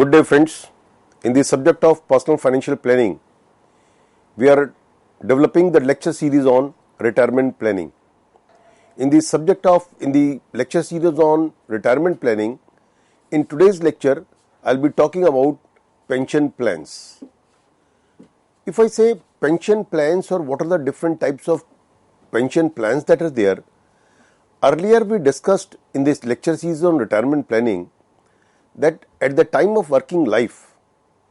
Good day friends. In the subject of personal financial planning, we are developing the lecture series on retirement planning. In the lecture series on retirement planning, in today's lecture, I'll be talking about pension plans. If I say pension plans or what are the different types of pension plans that are there, earlier we discussed in this lecture series on retirement planning that at the time of working life,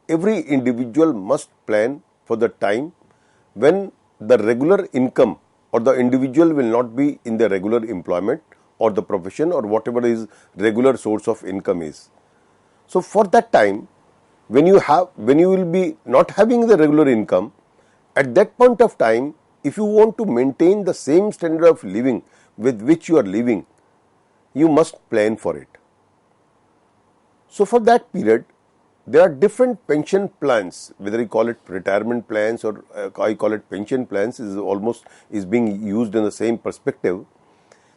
every individual must plan for the time when the regular income or the individual will not be in the regular employment or the profession or whatever his regular source of income is. So for that time, when you will be not having the regular income, at that point of time, if you want to maintain the same standard of living with which you are living, you must plan for it. So for that period, there are different pension plans, whether you call it retirement plans or I call it pension plans, is being used in the same perspective.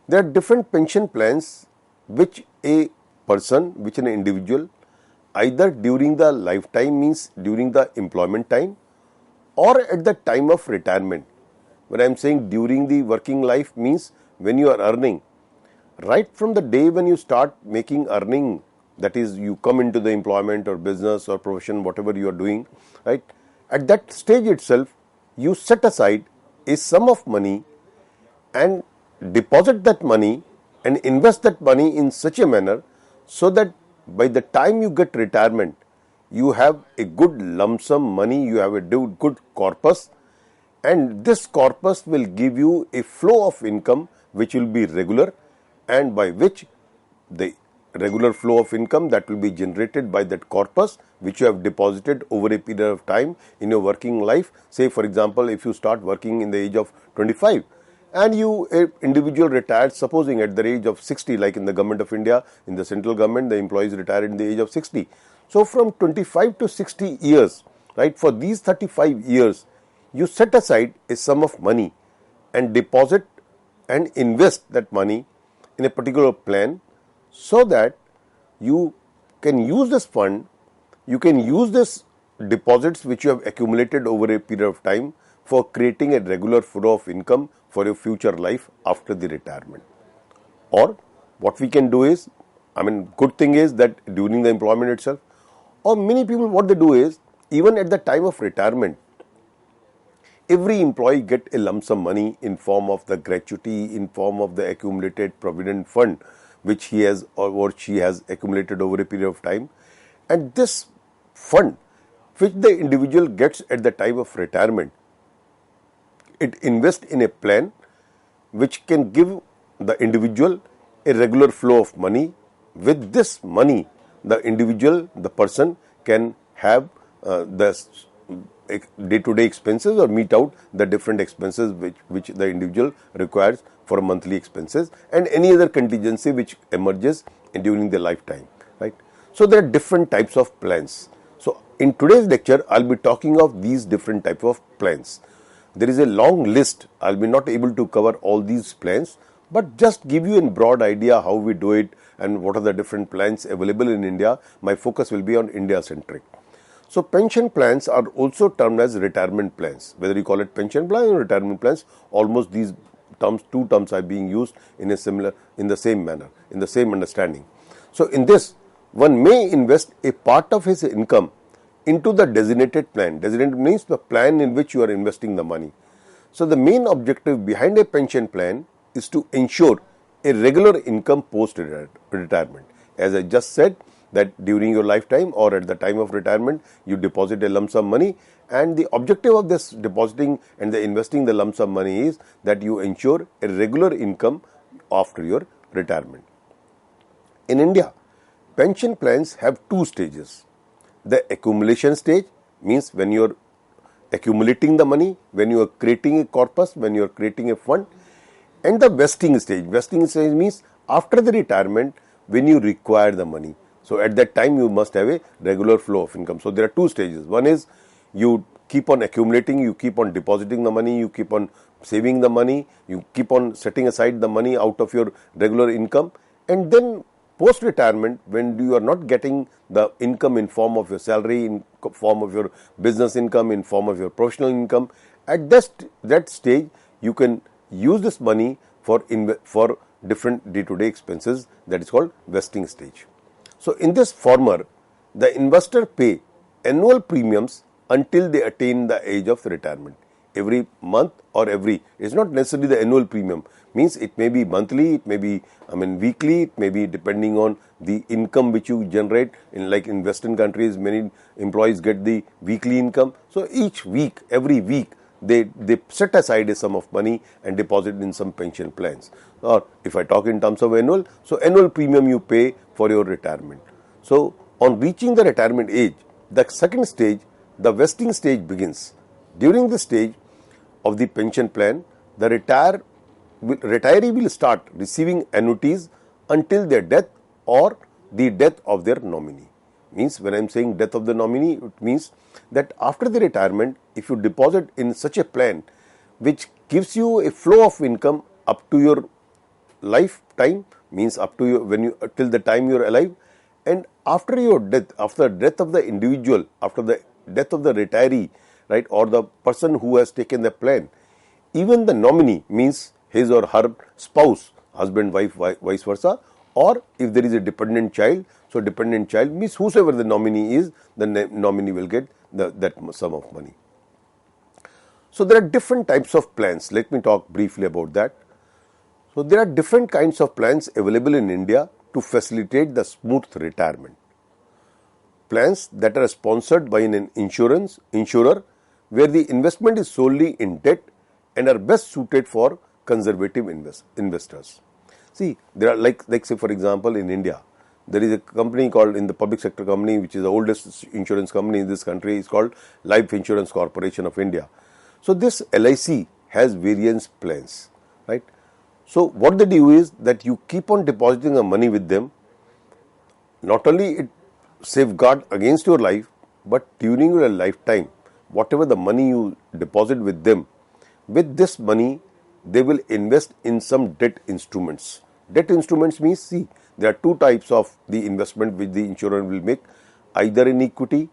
There are different pension plans which an individual, either during the lifetime, means during the employment time, or at the time of retirement. When I am saying during the working life, means when you are earning, right from the day when you start making earning, that is, you come into the employment or business or profession, whatever you are doing, right? At that stage itself, you set aside a sum of money and deposit that money and invest that money in such a manner so that by the time you get retirement, you have a good lump sum money, you have a good corpus, and this corpus will give you a flow of income which will be regular, and by which the regular flow of income that will be generated by that corpus which you have deposited over a period of time in your working life. Say for example, if you start working in the age of 25 and an individual retired, supposing at the age of 60, like in the government of India, in the central government, the employees retired in the age of 60. So from 25 to 60 years, right, for these 35 years, you set aside a sum of money and deposit and invest that money in a particular plan, so that you can use this fund, you can use this deposits which you have accumulated over a period of time for creating a regular flow of income for your future life after the retirement. Or what we can do is, good thing is that during the employment itself, or many people what they do is, even at the time of retirement, every employee get a lump sum money in form of the gratuity, in form of the accumulated provident fund which he has or she has accumulated over a period of time, and this fund which the individual gets at the time of retirement, it invests in a plan which can give the individual a regular flow of money. With this money, the individual, the person can have the day-to-day expenses or meet out the different expenses which the individual requires for monthly expenses and any other contingency which emerges during their lifetime, right? So there are different types of plans. So in today's lecture, I'll be talking of these different types of plans. There is a long list. I'll be not able to cover all these plans, but just give you a broad idea how we do it and what are the different plans available in India. My focus will be on India-centric. So pension plans are also termed as retirement plans. Whether you call it pension plan or retirement plans, almost these two terms are being used in the same manner, in the same understanding. So in this, one may invest a part of his income into the designated plan. Designated means the plan in which you are investing the money. So the main objective behind a pension plan is to ensure a regular income post-retirement. As I just said, that during your lifetime or at the time of retirement, you deposit a lump sum money, and the objective of this depositing and the investing the lump sum money is that you ensure a regular income after your retirement. In India, pension plans have two stages. The accumulation stage means when you are accumulating the money, when you are creating a corpus, when you are creating a fund, and the vesting stage. Vesting stage means after the retirement when you require the money. So at that time you must have a regular flow of income. So there are two stages. One is you keep on accumulating, you keep on depositing the money, you keep on saving the money, you keep on setting aside the money out of your regular income, and then post-retirement, when you are not getting the income in form of your salary, in form of your business income, in form of your professional income, at that stage, you can use this money for different day-to-day expenses. That is called vesting stage. So in this former, the investor pay annual premiums until they attain the age of retirement. Every month or it's not necessarily the annual premium. Means it may be monthly, it may be weekly, it may be depending on the income which you generate. In Western countries, many employees get the weekly income. So every week, they set aside a sum of money and deposit in some pension plans. Or if I talk in terms of annual, so annual premium you pay for your retirement. So on reaching the retirement age, the second stage, the vesting stage begins. During this stage of the pension plan, the retiree will start receiving annuities until their death or the death of their nominee. Means when I am saying death of the nominee, it means that after the retirement, if you deposit in such a plan which gives you a flow of income up to your lifetime, means up to till the time you are alive, and after your death, after the death of the individual, after the death of the retiree, right, or the person who has taken the plan, even the nominee, means his or her spouse, husband, wife, vice versa, or if there is a dependent child, so dependent child means whosoever the nominee is, the nominee will get that sum of money. So there are different types of plans. Let me talk briefly about that. So there are different kinds of plans available in India to facilitate the smooth retirement. Plans that are sponsored by an insurer where the investment is solely in debt and are best suited for conservative investors. See, there are like say for example in India, there is a company called, in the public sector company, which is the oldest insurance company in this country, is called Life Insurance Corporation of India. So this LIC has various plans, right? So what they do is that you keep on depositing the money with them. Not only it safeguard against your life, but during your lifetime, whatever the money you deposit with them, with this money, they will invest in some debt instruments. Debt instruments means, see, there are two types of the investment which the insurer will make, either in equity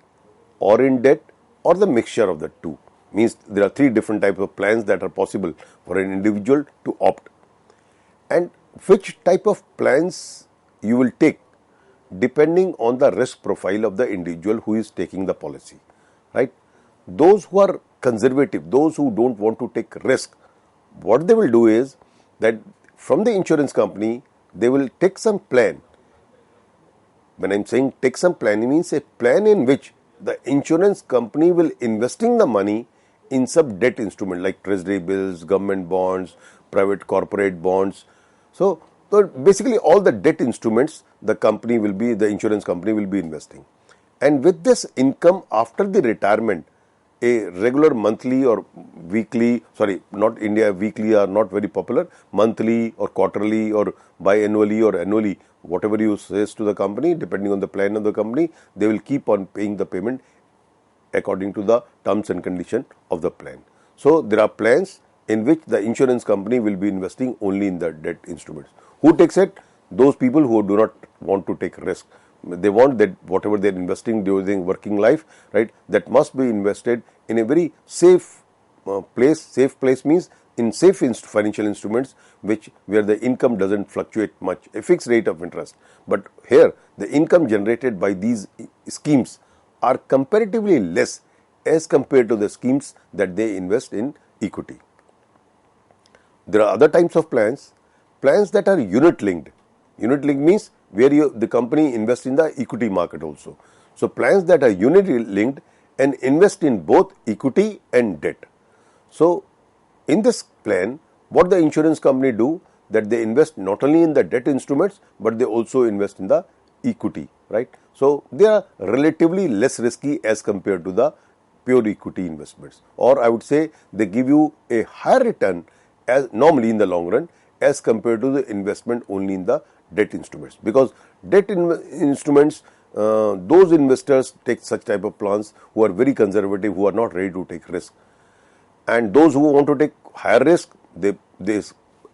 or in debt or the mixture of the two. Means there are three different types of plans that are possible for an individual to opt. And which type of plans you will take depending on the risk profile of the individual who is taking the policy, right? Those who are conservative, those who don't want to take risk, what they will do is that from the insurance company, they will take some plan. When I am saying take some plan, it means a plan in which the insurance company will investing the money in some debt instrument like treasury bills, government bonds, private corporate bonds. So basically all the debt instruments the insurance company will be investing. And with this income after the retirement, a regular monthly or weekly, weekly are not very popular, monthly or quarterly or biannually or annually, whatever you says to the company, depending on the plan of the company, they will keep on paying the payment according to the terms and condition of the plan. So there are plans in which the insurance company will be investing only in the debt instruments. Who takes it? Those people who do not want to take risk. They want that whatever they are investing during working life, right, that must be invested in a very safe place. Safe place means in safe financial instruments where the income doesn't fluctuate much, a fixed rate of interest. But here the income generated by these schemes are comparatively less as compared to the schemes that they invest in equity. There are other types of plans that are unit linked. Unit linked means where the company invests in the equity market also. So plans that are unit linked and invest in both equity and debt. So in this plan, what the insurance company do, that they invest not only in the debt instruments, but they also invest in the equity, right? So they are relatively less risky as compared to the pure equity investments. Or I would say they give you a higher return as normally in the long run as compared to the investment only in the debt instruments. Because debt instruments, those investors take such type of plans who are very conservative, who are not ready to take risk. And those who want to take higher risk, they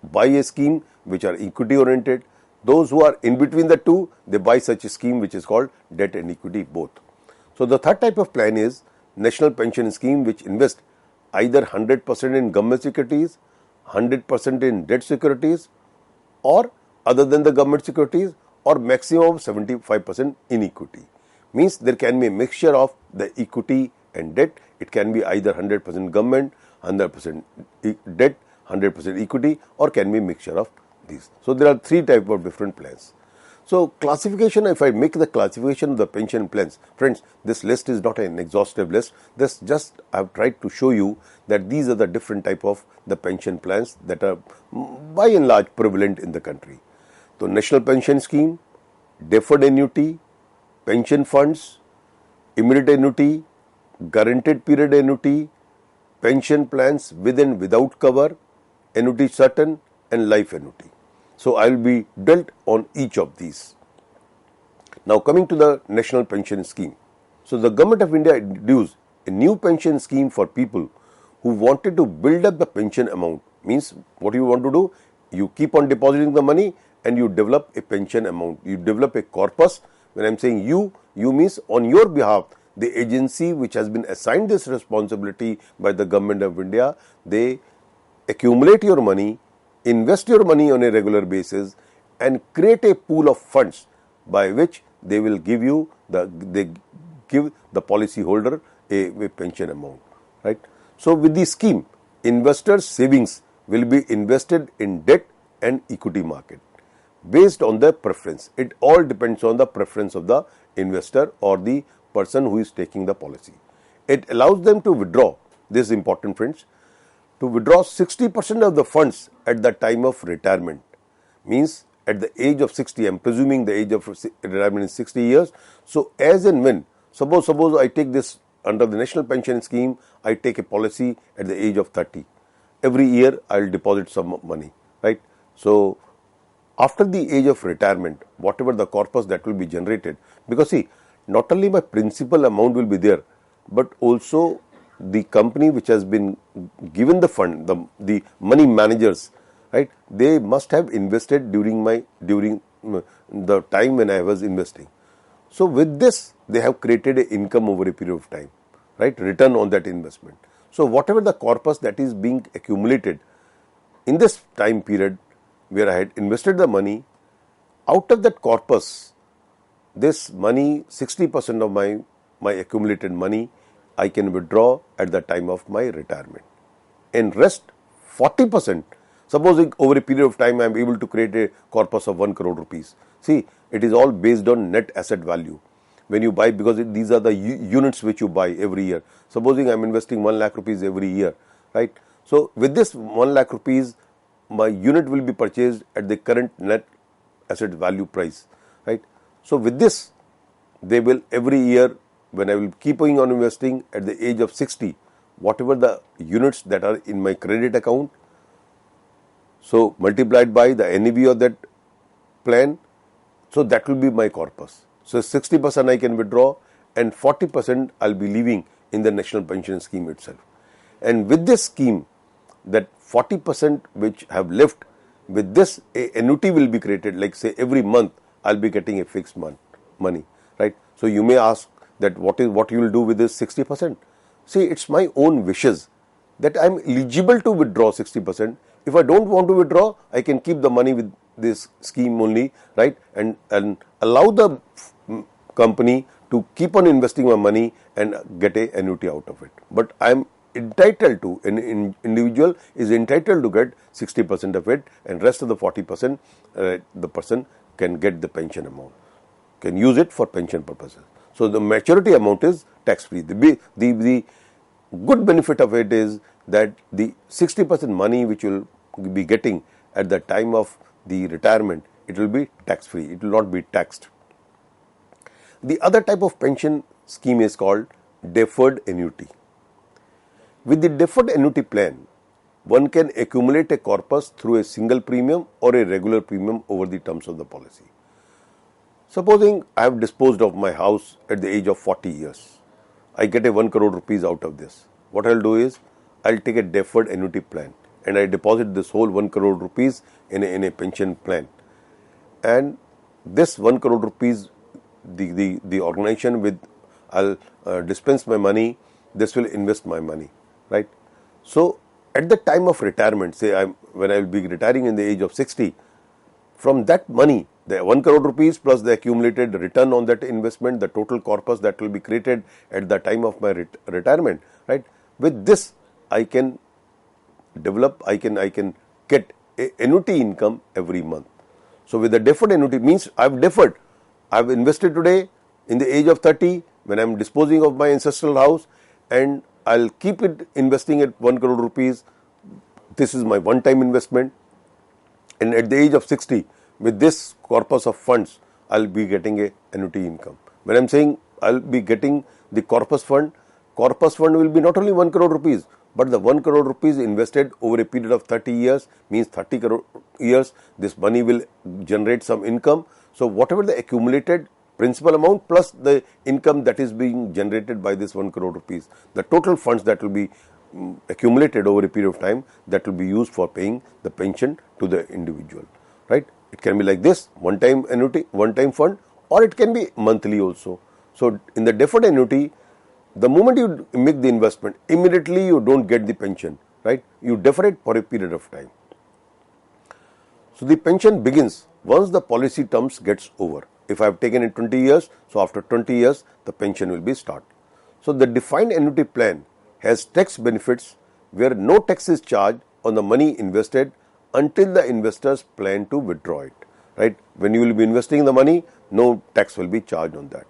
buy a scheme which are equity oriented. Those who are in between the two, they buy such a scheme which is called debt and equity both. So the third type of plan is national pension scheme, which invests either 100% in government securities, 100% in debt securities, or other than the government securities, or maximum of 75% in equity. Means there can be a mixture of the equity and debt. It can be either 100% government, 100% debt, 100% equity, or can be a mixture of these. So there are three types of different plans. So classification, if I make the classification of the pension plans, friends, this list is not an exhaustive list. This just I have tried to show you that these are the different type of the pension plans that are by and large prevalent in the country. So national pension scheme, deferred annuity, pension funds, immediate annuity, guaranteed period annuity, pension plans with and without cover, annuity certain, and life annuity. So I will be dealt on each of these. Now coming to the national pension scheme. So the government of India introduced a new pension scheme for people who wanted to build up the pension amount. Means what you want to do? You keep on depositing the money and you develop a pension amount. You develop a corpus. When I am saying you means on your behalf, the agency which has been assigned this responsibility by the government of India, they accumulate your money, invest your money on a regular basis, and create a pool of funds by which they will give you they give the policy holder a pension amount, right? So with the scheme, investors' savings will be invested in debt and equity market based on their preference. It all depends on the preference of the investor or the person who is taking the policy. It allows them to withdraw, this is important friends, to withdraw 60% of the funds at the time of retirement. Means at the age of 60, I am presuming the age of retirement is 60 years. So as and when, suppose I take this under the national pension scheme, I take a policy at the age of 30. Every year I will deposit some money, right? So after the age of retirement, whatever the corpus that will be generated, because see, not only my principal amount will be there, but also the company which has been given the fund, the money managers, right? They must have invested during the time when I was investing. So with this, they have created an income over a period of time, right? Return on that investment. So whatever the corpus that is being accumulated in this time period where I had invested the money, out of that corpus, this money, 60% of my accumulated money, I can withdraw at the time of my retirement. And rest 40%, supposing over a period of time I am able to create a corpus of 1 crore rupees. See, it is all based on net asset value. When you buy, because these are the units which you buy every year. Supposing I am investing 1 lakh rupees every year, right? So with this 1 lakh rupees, my unit will be purchased at the current net asset value price, right? So with this, they will every year, when I will keep on investing at the age of 60, whatever the units that are in my credit account, so multiplied by the NAV of that plan, so that will be my corpus. So 60% I can withdraw and 40% I will be leaving in the national pension scheme itself. And with this scheme, that 40% which have left, with this a annuity will be created, like say every month I will be getting a fixed money, right? So you may ask that what you will do with this 60%? See, it's my own wishes that I am eligible to withdraw 60%. If I don't want to withdraw, I can keep the money with this scheme only, right? And allow the company to keep on investing my money and get an annuity out of it. But I am entitled to, an individual is entitled to get 60% of it, and rest of the 40%, the person can get the pension amount, can use it for pension purposes. So the maturity amount is tax free. The good benefit of it is that the 60% money which you will be getting at the time of the retirement, it will be tax free. It will not be taxed. The other type of pension scheme is called deferred annuity. With the deferred annuity plan, one can accumulate a corpus through a single premium or a regular premium over the terms of the policy. Supposing I have disposed of my house at the age of 40 years, I get a 1 crore rupees out of this. What I will do is, I will take a deferred annuity plan and I deposit this whole 1 crore rupees in a pension plan. and this 1 crore rupees, the organization with, I'll dispense my money, this will invest my money, right? So at the time of retirement, say when I will be retiring in the age of 60, from that money, the 1 crore rupees plus the accumulated return on that investment, the total corpus that will be created at the time of my retirement, right? With this, I can develop, I can get a annuity income every month. So with the deferred annuity means I've deferred. I've invested today in the age of 30 when I'm disposing of my ancestral house, and I'll keep it investing at 1 crore rupees. This is my one-time investment. And at the age of 60, with this corpus of funds, I'll be getting a annuity income. When I'm saying I'll be getting the corpus fund will be not only 1 crore rupees, but the 1 crore rupees invested over a period of 30 years means 30 crore years, this money will generate some income. So whatever the accumulated principal amount plus the income that is being generated by this 1 crore rupees, the total funds that will be accumulated over a period of time, that will be used for paying the pension to the individual, right? It can be like this, one-time annuity, one-time fund, or it can be monthly also. So in the deferred annuity, the moment you make the investment, immediately you don't get the pension, right? You defer it for a period of time. So the pension begins once the policy terms gets over. If I have taken it 20 years, so after 20 years, the pension will be start. So the defined annuity plan has tax benefits where no tax is charged on the money invested until the investors plan to withdraw it, right? When you will be investing the money, no tax will be charged on that.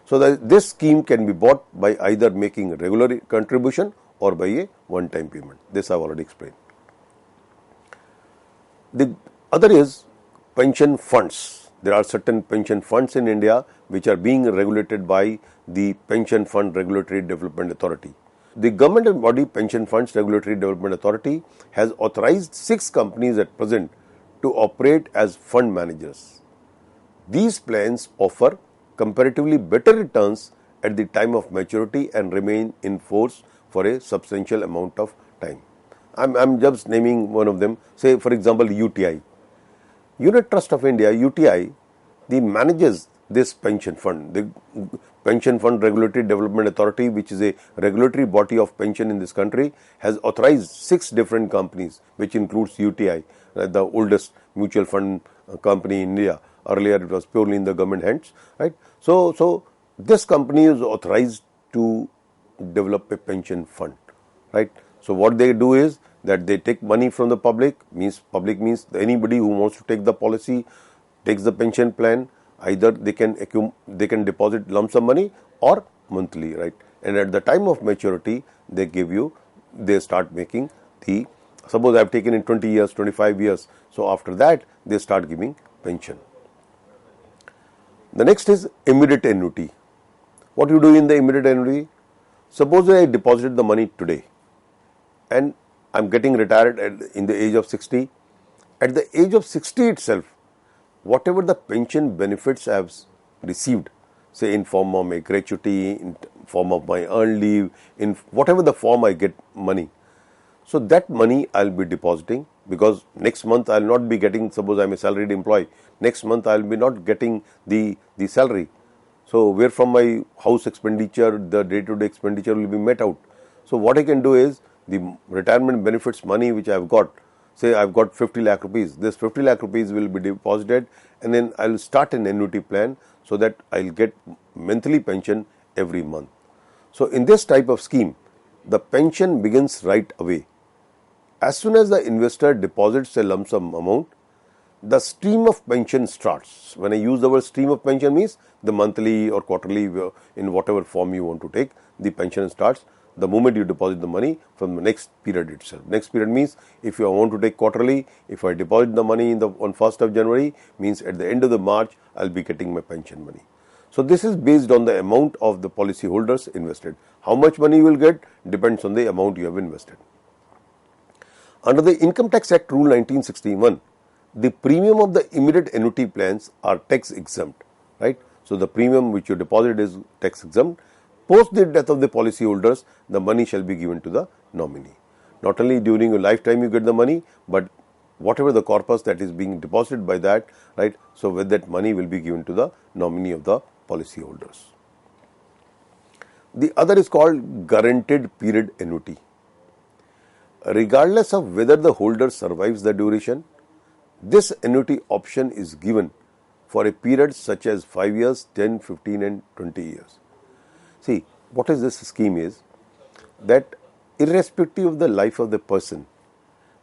So this scheme can be bought by either making a regular contribution or by a one-time payment. This I have already explained. The other is pension funds. There are certain pension funds in India which are being regulated by the Pension Fund Regulatory Development Authority. The government body Pension Funds Regulatory Development Authority has authorized 6 companies at present to operate as fund managers. These plans offer comparatively better returns at the time of maturity and remain in force for a substantial amount of time. I'm just naming one of them. Say for example UTI. Unit Trust of India, UTI, the manages this pension fund. The Pension Fund Regulatory Development Authority, which is a regulatory body of pension in this country, has authorized 6 different companies, which includes UTI, the oldest mutual fund company in India. Earlier it was purely in the government hands, right? So this company is authorized to develop a pension fund, right? So what they do is that they take money from the public means anybody who wants to take the policy, takes the pension plan, either they can deposit lump sum money or monthly, right? And at the time of maturity, they start making suppose I have taken in 20 years, 25 years, so after that they start giving pension. The next is immediate annuity. What you do in the immediate annuity? Suppose I deposited the money today and I'm getting retired in the age of 60. At the age of 60 itself, whatever the pension benefits I have received, say in form of my gratuity, in form of my earned leave, in whatever the form I get money, so that money I'll be depositing, because next month I'll not be getting, suppose I'm a salaried employee, next month I'll be not getting the salary. So where from my house expenditure, the day-to-day expenditure will be met out. So what I can do is the retirement benefits money which I've got, say I've got 50 lakh rupees, this 50 lakh rupees will be deposited and then I'll start an annuity plan so that I'll get monthly pension every month. So in this type of scheme, the pension begins right away. As soon as the investor deposits a lump sum amount, the stream of pension starts. When I use the word stream of pension means the monthly or quarterly, in whatever form you want to take, the pension starts the moment you deposit the money from the next period itself. Next period means if you want to take quarterly, if I deposit the money on 1st of January, means at the end of the March, I'll be getting my pension money. So this is based on the amount of the policy holders invested. How much money you will get depends on the amount you have invested. Under the Income Tax Act Rule 1961, the premium of the immediate annuity plans are tax exempt, right? So the premium which you deposit is tax exempt. Post the death of the policy holders, the money shall be given to the nominee. Not only during your lifetime you get the money, but whatever the corpus that is being deposited by that, right? So with that money will be given to the nominee of the policyholders. The other is called guaranteed period annuity. Regardless of whether the holder survives the duration, this annuity option is given for a period such as 5 years, 10, 15 and 20 years. See, what is this scheme is that irrespective of the life of the person,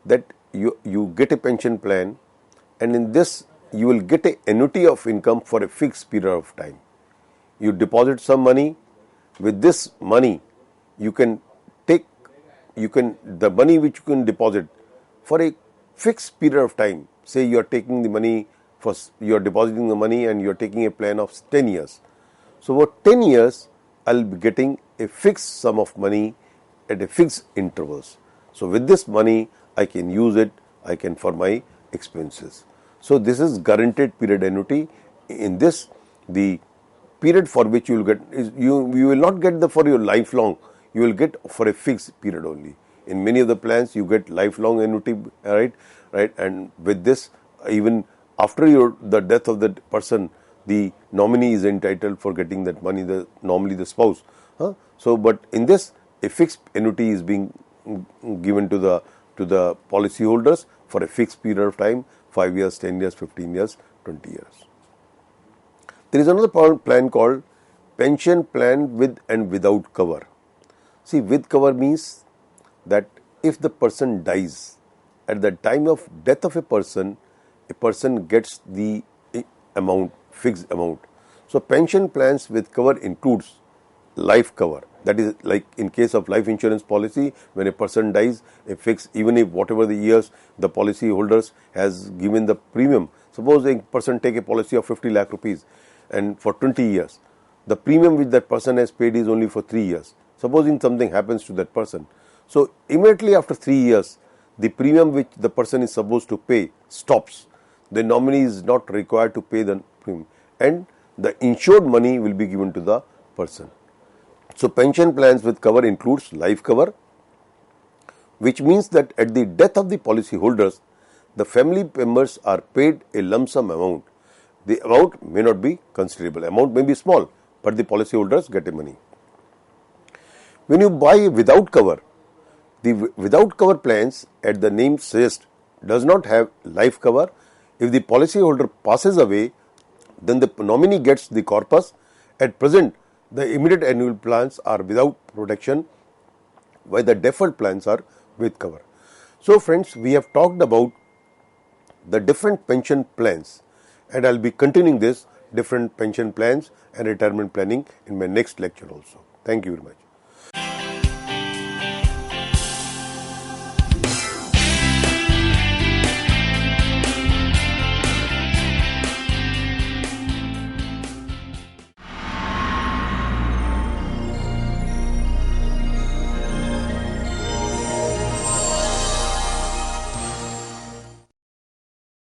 that you get a pension plan, and in this you will get an annuity of income for a fixed period of time. You deposit some money. With this money, you can take, the money which you can deposit for a fixed period of time. Say you are taking the money, you are depositing the money and you are taking a plan of 10 years. So for 10 years, I'll be getting a fixed sum of money at a fixed intervals. So with this money, I can use it, I can for my expenses. So this is guaranteed period annuity. In this, the period for which you will get is you will not get for your lifelong. You will get for a fixed period only. In many of the plans, you get lifelong annuity, right? And with this, even after the death of the person, the nominee is entitled for getting that money. Normally the spouse. So, but in this, a fixed annuity is being given to the policyholders for a fixed period of time: 5 years, 10 years, 15 years, 20 years. There is another plan called pension plan with and without cover. See, with cover means that if the person dies, at the time of death of a person gets the amount, fixed amount. So pension plans with cover includes life cover. That is like in case of life insurance policy, when a person dies, a fixed, even if whatever the years the policy holders has given the premium. Suppose a person take a policy of 50 lakh rupees and for 20 years, the premium which that person has paid is only for 3 years. Supposing something happens to that person. So immediately after 3 years, the premium which the person is supposed to pay stops. The nominee is not required to pay the premium, and the insured money will be given to the person. So pension plans with cover includes life cover, which means that at the death of the policy holders, the family members are paid a lump sum amount. The amount may not be considerable. Amount may be small, but the policy holders get the money. When you buy without cover, the without cover plans, at the name suggests, does not have life cover. If the policyholder passes away, then the nominee gets the corpus. At present, the immediate annual plans are without protection, while the deferred plans are with cover. So friends, we have talked about the different pension plans, and I'll be continuing this different pension plans and retirement planning in my next lecture also. Thank you very much.